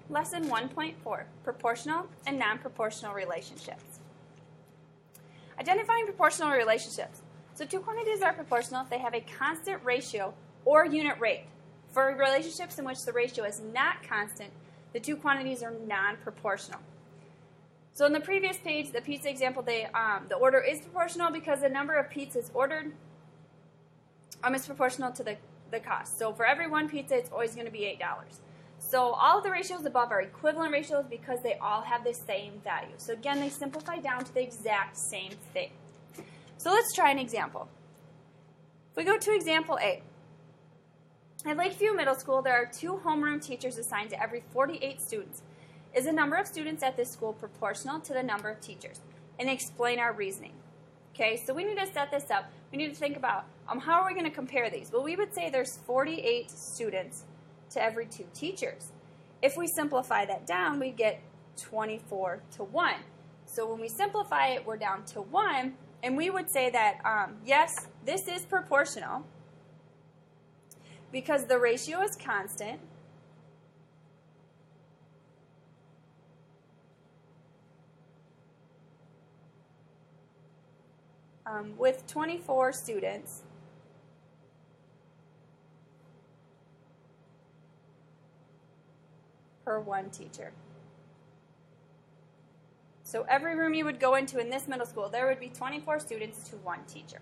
Lesson 1.4, Proportional and Non-Proportional Relationships. Identifying proportional relationships. So two quantities are proportional if they have a constant ratio or unit rate. For relationships in which the ratio is not constant, the two quantities are non-proportional. So in the previous page, the pizza example, the order is proportional because the number of pizzas ordered is proportional to the cost. So for every one pizza, it's always going to be $8. So all of the ratios above are equivalent ratios because they all have the same value. So again, they simplify down to the exact same thing. So let's try an example. If we go to example A. At Lakeview Middle School, there are 2 homeroom teachers assigned to every 48 students. Is the number of students at this school proportional to the number of teachers? And explain our reasoning. Okay, so we need to set this up. We need to think about how are we going to compare these? Well, we would say there's 48 students to every 2 teachers. If we simplify that down, we get 24 to 1. So when we simplify it, we're down to 1. And we would say that, yes, this is proportional because the ratio is constant. With 24 students per 1 teacher. So every room you would go into in this middle school, there would be 24 students to 1 teacher.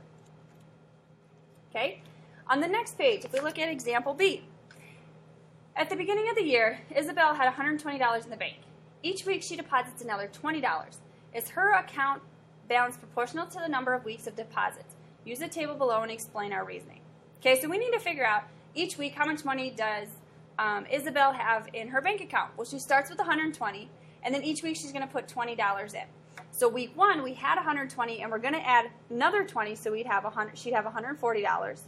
Okay? On the next page, if we look at example B, at the beginning of the year, Isabel had $120 in the bank. Each week she deposits another $20. Is her account balance proportional to the number of weeks of deposits? Use the table below and explain our reasoning. Okay, so we need to figure out each week how much money does Isabel have in her bank account. Well, she starts with $120, and then each week she's going to put $20 in. So week 1 we had $120, and we're going to add another $20, so she'd have $140.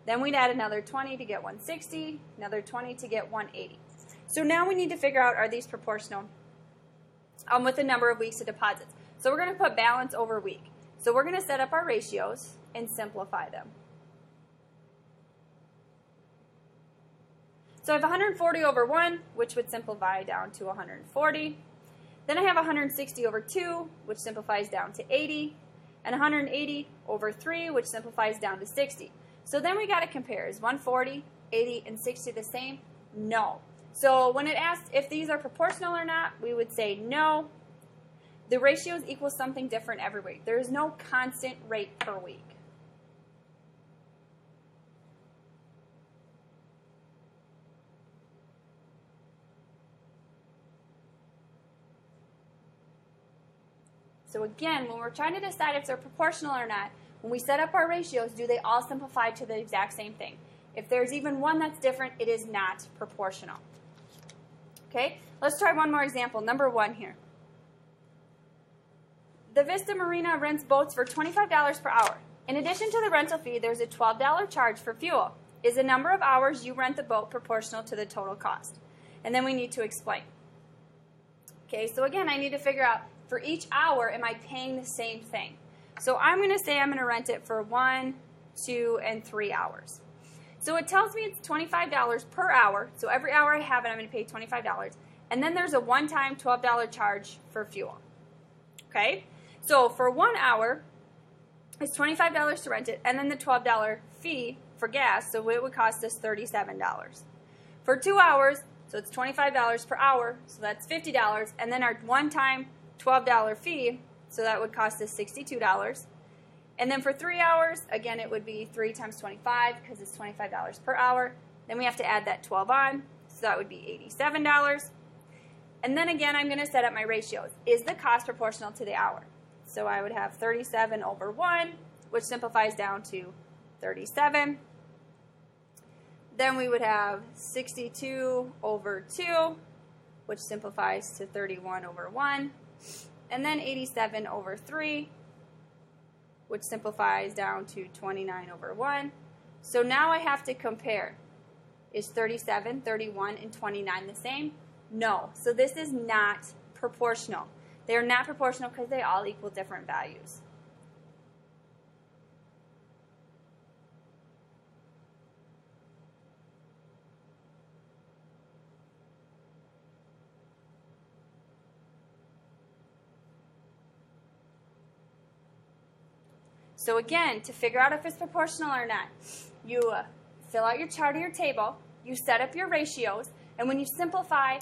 Then we'd add another $20 to get $160, another $20 to get $180. So now we need to figure out, are these proportional with the number of weeks of deposits? So we're going to put balance over week. So we're going to set up our ratios and simplify them. So I have 140 over 1, which would simplify down to 140. Then I have 160 over 2, which simplifies down to 80. And 180 over 3, which simplifies down to 60. So then we got to compare. Is 140, 80, and 60 the same? No. So when it asks if these are proportional or not, we would say no. The ratios equal something different every week. There is no constant rate per week. So again, when we're trying to decide if they're proportional or not, when we set up our ratios, do they all simplify to the exact same thing? If there's even one that's different, it is not proportional. Okay, let's try one more example. Number 1 here. The Vista Marina rents boats for $25 per hour. In addition to the rental fee, there's a $12 charge for fuel. Is the number of hours you rent the boat proportional to the total cost? And then we need to explain. Okay, so again, I need to figure out, for each hour, am I paying the same thing? So I'm going to say I'm going to rent it for 1, 2, and 3 hours. So it tells me it's $25 per hour. So every hour I have it, I'm going to pay $25. And then there's a one-time $12 charge for fuel. Okay? So for 1 hour, it's $25 to rent it, and then the $12 fee for gas, so it would cost us $37. For 2 hours, so it's $25 per hour, so that's $50, and then our one-time $12 fee, so that would cost us $62. And then for 3 hours, again, it would be 3 times 25 because it's $25 per hour. Then we have to add that 12 on, so that would be $87. And then again, I'm going to set up my ratios. Is the cost proportional to the hour? So I would have 37 over 1, which simplifies down to 37. Then we would have 62 over 2, which simplifies to 31 over 1. And then 87 over 3, which simplifies down to 29 over 1. So now I have to compare. Is 37, 31, and 29 the same? No. So this is not proportional. They are not proportional because they all equal different values. So again, to figure out if it's proportional or not, you fill out your chart or your table, you set up your ratios, and when you simplify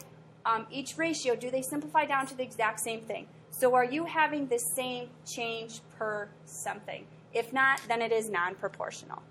each ratio, do they simplify down to the exact same thing? So are you having the same change per something? If not, then it is non-proportional.